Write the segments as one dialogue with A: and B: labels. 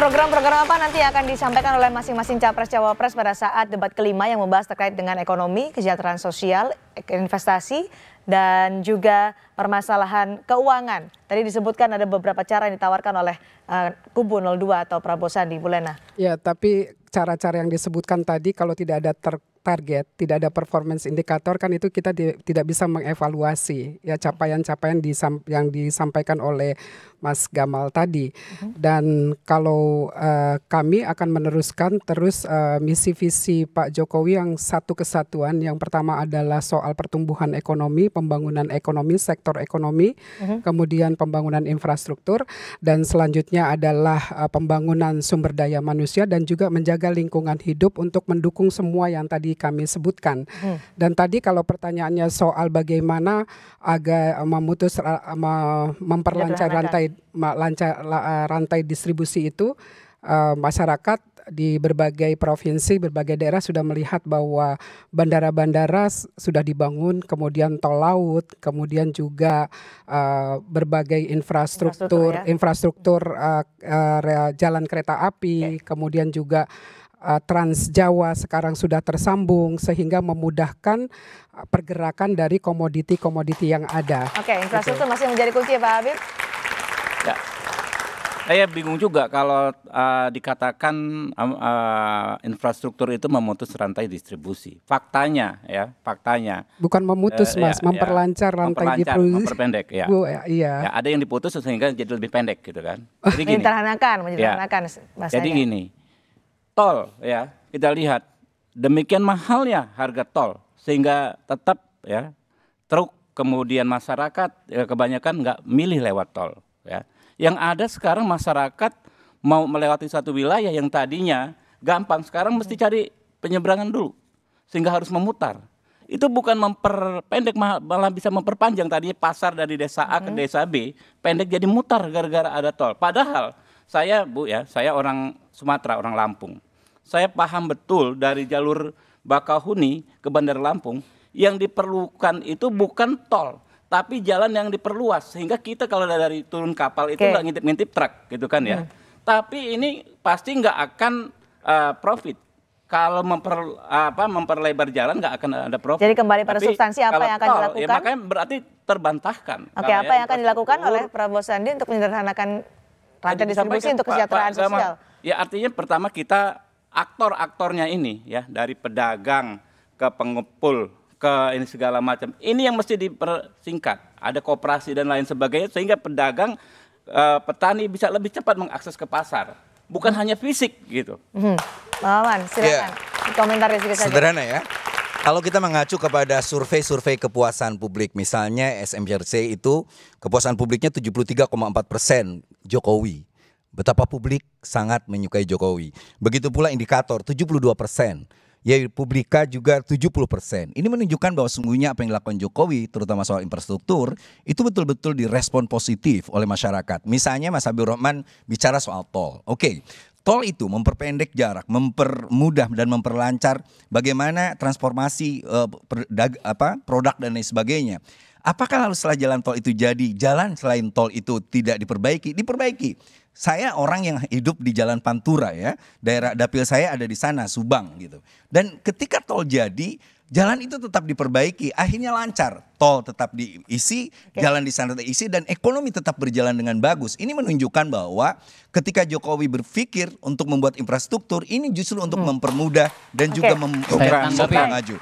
A: Program-program apa nanti akan disampaikan oleh masing-masing capres-cawapres pada saat debat kelima yang membahas terkait dengan ekonomi, kesejahteraan sosial, investasi, dan juga permasalahan keuangan. Tadi disebutkan ada beberapa cara yang ditawarkan oleh kubu 02 atau Prabowo Sandi. Bu Lena.
B: Ya, tapi cara-cara yang disebutkan tadi kalau tidak ada target, tidak ada performance indikator kan itu kita tidak bisa mengevaluasi ya capaian-capaian yang disampaikan oleh Mas Gamal tadi. Dan kalau kami akan meneruskan terus misi visi Pak Jokowi yang satu kesatuan. Yang pertama adalah soal pertumbuhan ekonomi, pembangunan ekonomi, sektor ekonomi, kemudian pembangunan infrastruktur, dan selanjutnya adalah pembangunan sumber daya manusia dan juga menjaga lingkungan hidup untuk mendukung semua yang tadi kami sebutkan. Dan tadi kalau pertanyaannya soal bagaimana agar memperlancar rantai distribusi itu, masyarakat di berbagai provinsi, berbagai daerah sudah melihat bahwa bandara-bandara sudah dibangun, kemudian tol laut, kemudian juga berbagai infrastruktur jalan kereta api, kemudian juga Trans Jawa sekarang sudah tersambung sehingga memudahkan pergerakan dari komoditi-komoditi yang ada.
A: Oke, infrastruktur masih menjadi kunci ya Pak Habib?
C: Ya, saya bingung juga kalau dikatakan infrastruktur itu memutus rantai distribusi. Faktanya.
B: Bukan memutus Mas, memperlancar rantai distribusi.
C: Memperpendek ya.
B: Iya.
C: Ya, ada yang diputus sehingga jadi lebih pendek gitu kan. Jadi gini.
A: Menyederhanakan bahasanya.
C: Jadi gini. Tol ya, kita lihat demikian mahalnya harga tol sehingga tetap ya truk kemudian masyarakat kebanyakan nggak milih lewat tol ya. Yang ada sekarang masyarakat mau melewati satu wilayah yang tadinya gampang sekarang mesti cari penyeberangan dulu sehingga harus memutar. Itu bukan memperpendek malah bisa memperpanjang, tadinya pasar dari desa A ke desa B pendek jadi mutar gara-gara ada tol. Padahal saya saya orang Sumatera, orang Lampung. Saya paham betul dari jalur Bakahuni ke Bandar Lampung yang diperlukan itu bukan tol, tapi jalan yang diperluas sehingga kita kalau dari turun kapal itu nggak ngintip-ngintip truk gitu kan ya. Tapi ini pasti nggak akan profit. Kalau memperlebar jalan nggak akan ada profit.
A: Jadi kembali pada substansi apa yang akan dilakukan?
C: Ya makanya berarti terbantahkan.
A: Oke, apa yang akan dilakukan oleh Prabowo Sandi untuk menyederhanakan rantai distribusi untuk kesejahteraan sosial?
C: Ya artinya pertama kita aktor-aktornya ini ya dari pedagang ke pengepul ke ini segala macam. Ini yang mesti dipersingkat. Ada koperasi dan lain sebagainya sehingga pedagang petani bisa lebih cepat mengakses ke pasar. Bukan hanya fisik gitu.
A: Maman, silakan. Komentarnya sedikit saja.
D: Sederhana ya. Kalau kita mengacu kepada survei kepuasan publik, misalnya SMRC itu kepuasan publiknya 73,4% Jokowi. Betapa publik sangat menyukai Jokowi. Begitu pula indikator 72%. Ya, Publika juga 70%. Ini menunjukkan bahwa sungguhnya apa yang dilakukan Jokowi, terutama soal infrastruktur, itu betul-betul direspon positif oleh masyarakat. Misalnya Mas Habibur Rahman bicara soal tol. Oke. Tol itu memperpendek jarak, mempermudah dan memperlancar bagaimana transformasi produk dan lain sebagainya. Apakah lalu setelah jalan tol itu jadi jalan selain tol itu tidak diperbaiki? Diperbaiki. Saya orang yang hidup di Jalan Pantura ya, daerah dapil saya ada di sana, Subang gitu. Dan ketika tol jadi, jalan itu tetap diperbaiki, akhirnya lancar. Tol tetap diisi, jalan di sana terisi, dan ekonomi tetap berjalan dengan bagus. Ini menunjukkan bahwa ketika Jokowi berpikir untuk membuat infrastruktur, ini justru untuk mempermudah dan juga maju.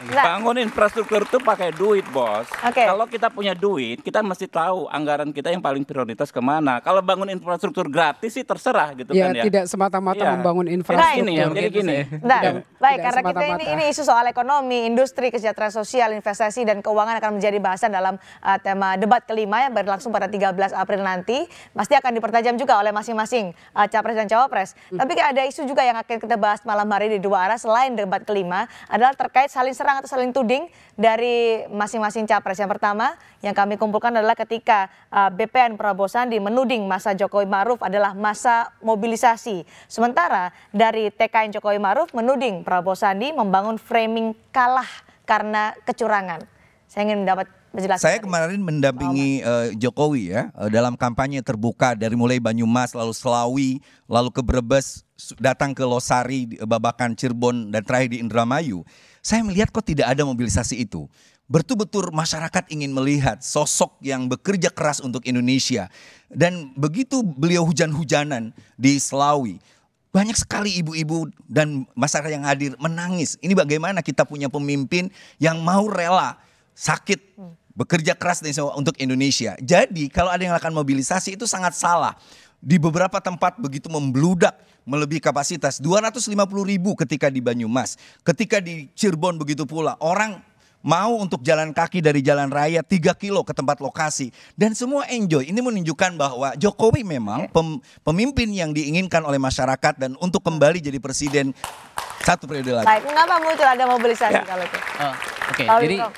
C: Bangun infrastruktur itu pakai duit, bos. Kalau kita punya duit, kita mesti tahu anggaran kita yang paling prioritas kemana. Kalau bangun infrastruktur gratis sih terserah gitu kan ya.
B: Tidak semata-mata membangun infrastruktur.
C: Jadi gini.
A: Baik, karena kita ini isu soal ekonomi, industri, kesejahteraan sosial, investasi, dan keuangan akan menjadi bahasan dalam tema debat kelima yang berlangsung pada 13 April nanti. Pasti akan dipertajam juga oleh masing-masing capres dan cawapres. Tapi ada isu juga yang akan kita bahas malam hari di dua arah selain debat kelima adalah terkait saling serang atau saling tuding dari masing-masing capres. Yang pertama yang kami kumpulkan adalah ketika BPN Prabowo Sandi menuding masa Jokowi Ma'ruf adalah masa mobilisasi. Sementara dari TKN Jokowi Ma'ruf menuding Prabowo Sandi membangun framing kalah karena kecurangan. Saya ingin mendapat Menjelaskan
D: Saya
A: tadi.
D: kemarin mendampingi Jokowi ya dalam kampanye terbuka dari mulai Banyumas, lalu Selawi, lalu ke Brebes, datang ke Losari, Babakan, Cirebon, dan terakhir di Indramayu. Saya melihat kok tidak ada mobilisasi itu. Betul-betul masyarakat ingin melihat sosok yang bekerja keras untuk Indonesia. Dan begitu beliau hujan-hujanan di Selawi, banyak sekali ibu-ibu dan masyarakat yang hadir menangis. Ini bagaimana kita punya pemimpin yang mau rela sakit, bekerja keras untuk Indonesia. Jadi kalau ada yang akan mobilisasi itu sangat salah. Di beberapa tempat begitu membludak melebihi kapasitas 250.000 ketika di Banyumas. Ketika di Cirebon begitu pula. Orang mau untuk jalan kaki dari jalan raya 3 kilo ke tempat lokasi. Dan semua enjoy. Ini menunjukkan bahwa Jokowi memang pemimpin yang diinginkan oleh masyarakat dan untuk kembali jadi presiden 1 periode lagi.
A: Baik, mengapa muncul ada mobilisasi kalau itu?
E: Oke,
A: Pak
E: jadi
A: Wimbo.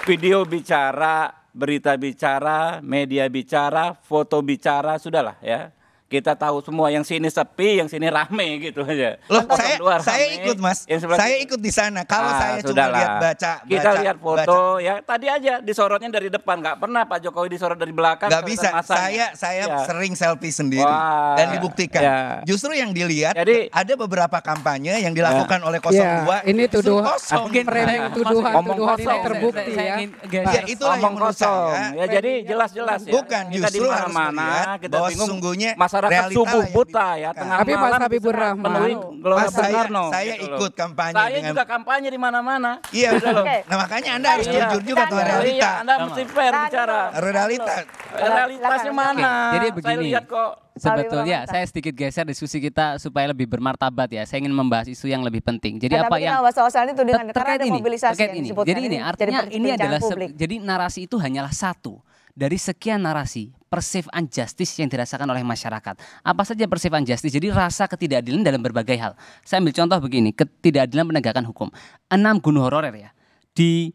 C: Video bicara, berita bicara, media bicara, foto bicara, sudahlah ya. Kita tahu semua yang sini sepi, yang sini rame gitu aja.
D: Loh,
C: Yang luar
D: saya
C: rame,
D: ikut Mas.
C: yang sebelah
D: Saya
C: sini.
D: ikut di sana. Kalau saya cuma
C: Sudahlah.
D: lihat baca.
C: Kita lihat foto ya tadi aja disorotnya dari depan, nggak pernah Pak Jokowi disorot dari belakang.
D: Nggak bisa.
C: masanya.
D: Saya
C: Ya.
D: sering selfie sendiri
C: Wah.
D: dan dibuktikan.
C: Ya.
D: Justru yang dilihat
C: Jadi-
D: ada beberapa kampanye yang dilakukan oleh 02.
B: Ya, ini
D: justru
B: tuduhan,
D: kosong.
B: framing
C: Ngomong
B: tuduhan ini
C: kosong.
B: terbukti
E: saya
B: ya.
E: ingin
D: Ya,
E: geser.
D: itulah yang
C: Omong
D: menurut
C: kosong.
D: saya.
C: Ya jadi jelas-jelas ya.
D: Bukan,
C: Kita
D: justru
C: di
D: harus
C: mana-mana
D: melihat
C: kita
D: bahwa
C: bingung.
D: sesungguhnya
C: Masyarakat
D: realita
C: subuh
D: lah yang
C: buta ya,
D: dibuktikan.
C: tengah
B: Tapi Mas
C: malam
B: Habibur
C: bisa
B: Rahman.
C: penuhi Gelora
D: Mas,
C: Bung
D: saya-
C: Karno,
D: saya
C: gitu loh.
D: ikut kampanye
C: Saya
D: dengan-
C: juga kampanye di mana-mana.
D: Iya
C: Gitu loh.
A: Oke.
D: Nah makanya Anda harus
C: Iya.
D: jujur juga sama
A: Iya,
D: realita.
C: Iya, Anda mesti fair
A: Tahan
C: bicara.
A: dulu.
D: Realita.
C: Realitasnya mana?
E: Jadi
C: Saya
E: begini.
C: lihat kok.
E: Sebetulnya
A: Rahman.
E: saya sedikit geser diskusi kita supaya lebih bermartabat ya. Saya ingin membahas isu yang lebih penting. Jadi
A: Nah,
E: apa
A: tapi
E: yang
A: kenapa soal ini tudingan? Karena
E: terkait
A: ada
E: ini,
A: mobilisasi
E: terkait
A: yang
E: ini.
A: disebutkan
E: Jadi ini
A: jadi
E: artinya ini
A: perbincangan
E: adalah
A: publik.
E: jadi narasi itu hanyalah satu dari sekian narasi perceived injustice yang dirasakan oleh masyarakat. Apa saja perceived injustice? Jadi rasa ketidakadilan dalam berbagai hal. Saya ambil contoh begini, ketidakadilan penegakan hukum. 6 gunung honorer ya di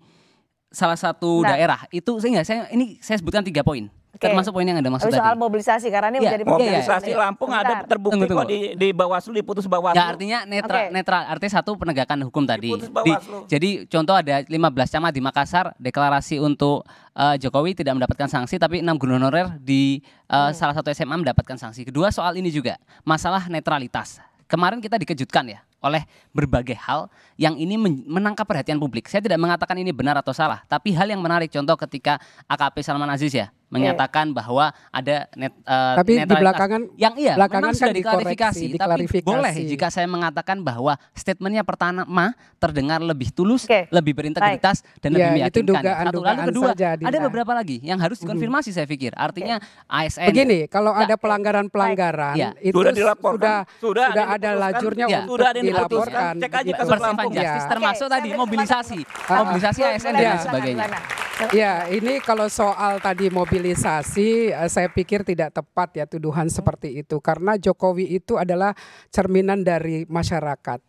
E: salah satu
A: Nah.
E: daerah itu saya sebutkan 3 poin.
A: Oke.
E: Termasuk poin yang Anda maksud
A: Tapi soal
E: tadi.
A: mobilisasi karena ini
E: Iya,
A: menjadi
C: Mobilisasi
E: iya.
C: Lampung ada terbukti
E: Tunggu.
C: kok di Bawaslu, diputus Bawaslu.
E: Ya artinya netral,
A: Oke.
E: netral artinya satu penegakan hukum tadi.
C: Diputus Bawaslu.
E: Jadi contoh ada 15 camat di Makassar deklarasi untuk Jokowi tidak mendapatkan sanksi, tapi 6 guru honorer di salah satu SMA mendapatkan sanksi. Kedua soal ini juga masalah netralitas. Kemarin kita dikejutkan ya oleh berbagai hal yang ini menangkap perhatian publik. Saya tidak mengatakan ini benar atau salah, tapi hal yang menarik contoh ketika AKP Salman Aziz ya menyatakan bahwa ada
B: Tapi di
E: netralitas.
B: belakangan
E: yang
B: belakangan
E: memang
B: kan
E: sudah diklarifikasi, tapi
B: diklarifikasi.
E: boleh jika saya mengatakan bahwa statementnya pertama terdengar lebih tulus,
A: Oke.
E: lebih berintegritas dan
B: Ya,
E: lebih
B: itu
E: meyakinkan.
B: dugaan-
E: Satu, lalu
B: dugaan
E: kedua
B: saja,
E: ada
B: Dinda.
E: beberapa lagi yang harus dikonfirmasi saya pikir. Artinya ASN.
B: Begini, kalau
E: Ya.
B: ada pelanggaran-pelanggaran
E: Ya.
B: itu
C: Sudah dilaporkan.
B: sudah
C: Sudah
B: ada
C: diputuskan.
B: lajurnya
E: Ya.
B: untuk
C: Sudah ada yang diputuskan.
B: dilaporkan.
C: Cek aja
B: Begitu.
C: kasus
E: Perceived
C: Lampung.
E: injustice
B: Ya.
E: termasuk
A: Oke,
E: tadi
A: saya
E: mobilisasi,
A: beri
E: mobilisasi ASN dan lain sebagainya.
B: Ya, ini kalau soal tadi mobilisasi, saya pikir tidak tepat ya tuduhan seperti itu. Karena Jokowi itu adalah cerminan dari masyarakat.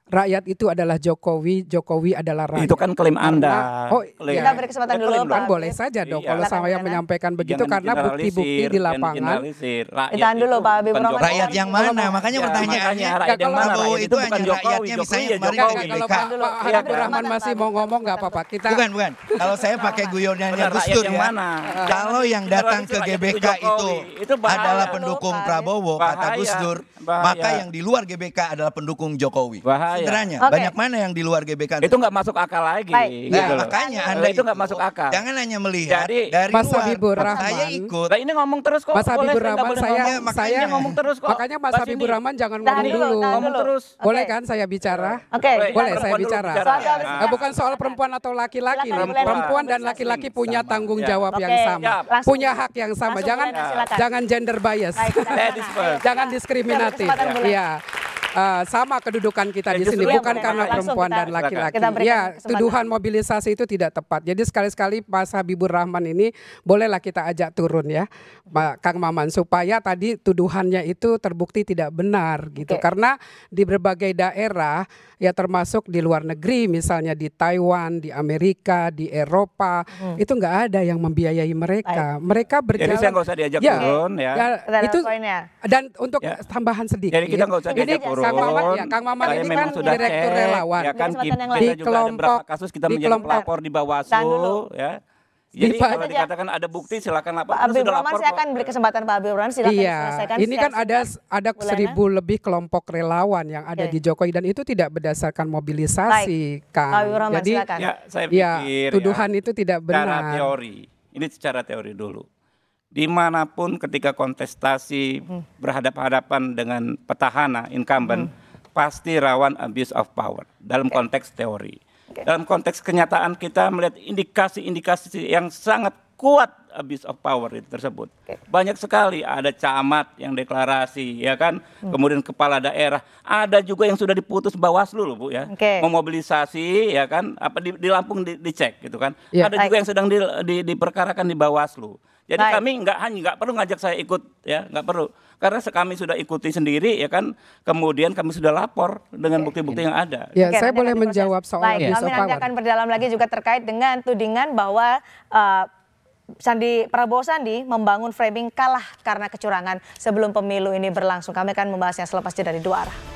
B: Rakyat itu adalah Jokowi, Jokowi adalah rakyat.
C: Itu kan klaim Anda.
B: Oh,
C: Klaim.
A: Kita beri kesempatan dulu,
C: Klaim
A: Pak.
B: kan
C: dong.
B: boleh saja dong
C: Iya.
B: kalau
A: Silakan,
B: saya
A: Diana.
B: menyampaikan begitu
C: Jangan
B: karena bukti-bukti
C: generalisir,
B: di
C: jangan
B: lapangan.
C: generalisir. Rakyat
A: Ditahan dulu,
C: itu
A: Pak Habibur
C: bukan
A: Rahman.
C: Jokowi.
D: Rakyat yang mana? Makanya
C: Ya,
D: pertanyaannya.
C: makanya rakyat yang
B: kalau
C: mana?
D: Prabowo
C: Rakyat
D: itu
C: bukan
D: hanya
C: Jokowi,
D: rakyatnya,
C: Jokowi
D: misalnya
C: ya
D: kemarin
C: Jokowi.
D: di
B: Kalau
D: GBK.
B: Pak
A: Dulu.
B: Pak
A: Iya,
B: Habibur
A: kan?
B: Rahman masih mau ngomong nggak apa-apa. Kita
D: Bukan. Kalau saya pakai guyonannya
C: Benar,
D: Gus
C: rakyat
D: Dur
C: yang
D: ya.
C: mana?
D: Kalau yang datang ke
C: Rakyat itu
D: GBK
C: Jokowi. Itu bahaya.
D: adalah pendukung
A: Bahaya.
D: Prabowo kata
C: Bahaya.
D: Gus Dur,
C: Bahaya.
D: maka yang di luar GBK adalah pendukung Jokowi.
C: Bahaya.
D: Sederhananya,
A: Oke.
D: banyak mana yang di luar GBK?
C: Itu nggak masuk akal lagi.
A: Baik.
C: gitu
D: Nah,
C: loh.
D: makanya Anda
C: itu nggak masuk akal.
D: Jangan hanya melihat
C: Jadi,
D: dari
B: Mas
D: luar.
B: Habibur
D: Saya
B: Rahman,
D: ikut.
C: Nah, ini ngomong terus kok.
B: Mas Habibur
C: Boleh,
B: Rahman,
C: boleh
B: saya
C: ngomong.
B: saya
C: Ini ngomong terus kok.
B: makanya Mas
C: Pas
B: Habibur
C: ini.
B: Rahman jangan
A: Tahan
B: ngomong
A: dulu,
B: dulu.
A: tahan
C: Ngomong
A: dulu.
C: terus.
A: Oke.
B: Boleh kan saya bicara?
A: Oke.
B: Boleh saya
C: perempuan dulu
B: bicara.
A: Soal
B: Bukan soal perempuan atau laki-laki
A: Silakan,
B: nih.
A: boleh.
B: Perempuan dan laki-laki punya
C: Sama.
B: tanggung
C: Ya.
B: jawab yang
A: Oke.
B: sama,
C: Siap.
A: Langsung.
B: punya hak yang sama.
A: Langsung,
B: Jangan
A: silakan.
B: jangan gender bias,
A: Baik, kita
C: Ladies
A: sana.
C: first.
B: jangan diskriminatif.
A: Kesempatan boleh.
B: Iya. Sama kedudukan kita di
C: Ya,
B: sini
C: justru
B: bukan
A: boleh.
B: karena
A: Langsung
B: perempuan
A: kita-
B: dan laki-laki.
A: kita berikan
B: Ya,
A: kesempatan.
B: tuduhan mobilisasi itu tidak tepat. Jadi sekali-sekali Mas Habibur Rahman ini bolehlah kita ajak turun ya, Kang Maman, supaya tadi tuduhannya itu terbukti tidak benar gitu.
A: Oke.
B: Karena di berbagai daerah ya termasuk di luar negeri, misalnya di Taiwan, di Amerika, di Eropa, itu nggak ada yang membiayai mereka. Mereka berjalan.
C: Jadi saya nggak usah diajak
B: Ya,
C: turun ya.
A: Kita lihat
B: itu
A: poinnya.
B: dan untuk
C: Ya.
B: tambahan sedikit.
C: Jadi kita nggak usah
B: ini
C: diajak turun.
B: Kang Maman, ya, Kang Maman
C: saya
B: ini
C: memang
B: kan
C: sudah
B: direktur
C: cek,
B: relawan.
C: ya kan,
A: Di kesempatan yang
C: kita
A: lain.
B: Di
C: juga ada beberapa
B: kelompok-
C: kasus kita
B: di
C: menjadi
B: kelompok-
C: pelapor di
A: Tahan
C: Bawaslu,
A: dulu.
C: ya. Jadi
B: Pak-
C: kalau dikatakan ada bukti silakan lapor.
A: Pak
C: Kita
A: Habib
C: sudah
A: Rahman,
C: lapor
A: saya
C: kok.
A: akan beri kesempatan Pak Habib Rahman, silakan
B: Iya,
A: diselesaikan.
B: ini kan
A: secara
B: ada
A: singkat. Bu Lena.
B: 1.000 lebih kelompok relawan yang ada
A: Oke.
B: di Jokowi dan itu tidak berdasarkan mobilisasi,
A: Pak
B: Kang.
A: Habib Rahman,
B: Jadi
A: silakan.
C: Ya, saya
B: ya,
C: pikir
B: tuduhan itu tidak
C: secara
B: benar.
C: teori. Ini secara teori dulu. Dimanapun ketika kontestasi berhadapan-hadapan dengan petahana incumbent pasti rawan abuse of power dalam konteks teori. Dalam konteks kenyataan kita melihat indikasi-indikasi yang sangat kuat abuse of power itu tersebut. Banyak sekali, ada camat yang deklarasi, ya kan, kemudian kepala daerah, ada juga yang sudah diputus Bawaslu loh Bu ya,
A: Oke.
C: memobilisasi, ya kan, apa di Lampung dicek gitu kan,
B: Ya.
C: ada juga yang sedang diperkarakan di Bawaslu. Jadi
A: Baik.
C: kami nggak perlu ngajak saya ikut, ya nggak perlu, karena kami sudah ikuti sendiri, ya kan, kemudian kami sudah lapor dengan bukti-bukti yang ada.
B: Ya,
A: Oke,
B: saya
A: nanti
B: boleh
A: akan diproses.
B: menjawab soal
A: Baik,
B: abuse
A: kami
B: of
A: nanti
B: power.
A: akan berdalam lagi juga terkait dengan tudingan bahwa Prabowo Sandi membangun framing kalah karena kecurangan sebelum pemilu ini berlangsung. Kami akan membahasnya selepas jeda dari dua arah.